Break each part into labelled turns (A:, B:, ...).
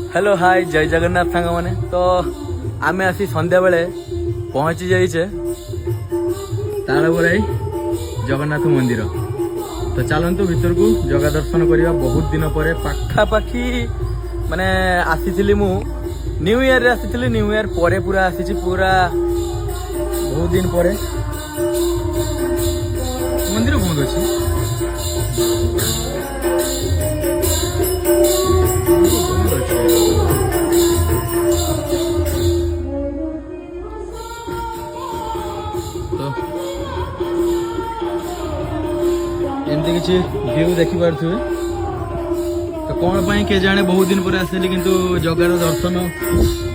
A: Hello hi जय जगन्नाथ सांग मैंने तो आम आसी संध्या बेले पहुंची जाइए तालबराई जगन्नाथ मंदिर। तो चलतु भीतर को जगह दर्शन करवा बहुत दिन पर पाखापाखि माने आसी मु न्यू ईयर रे आसी न्यू ईयर पर पूरा आसी पूरा बहुत दिन पर मंदिर बहुत अच्छी एमती किसी व्यू देखिपे तो कौन पाई के जाने बहुत दिन पर आसली किंतु जगार दर्शन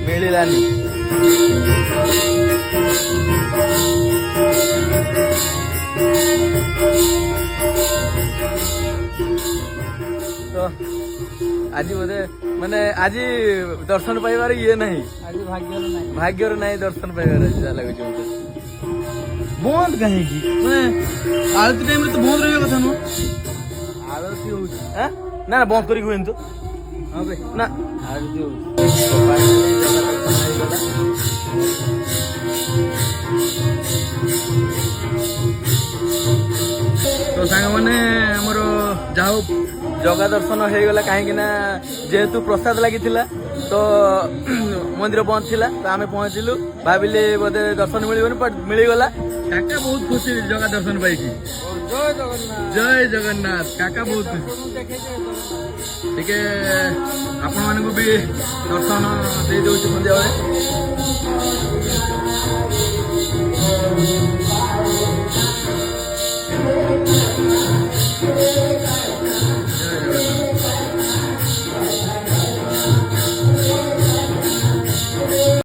A: मिलानी। तो आज बोधे माने आज दर्शन पाइबार ये नहीं
B: आज
A: भाग्यर नहीं दर्शन पाइबार जहाँ लगे बंद कहीं मैं आरती टाइम तो बंद रहा कथा नुह
B: आरती हो
A: ना बंद करी हुए तो
B: हाँ बे
A: ना
B: आरती हो
A: तो सांग मैंने आमर जाओ जगह दर्शन हो गला कहीं जेहेतु प्रसाद लगी तो मंदिर बंद थिला तो आम पहुंचलु भाविले बोधे दर्शन मिलबनी बट मिलगला। काका बहुत खुशी जगह दर्शन पाई
B: जय जगन्नाथ
A: जय जगन्नाथ काका बहुत खुशी टिके आपण मानक भी दर्शन दे दउछि संध्या बेले।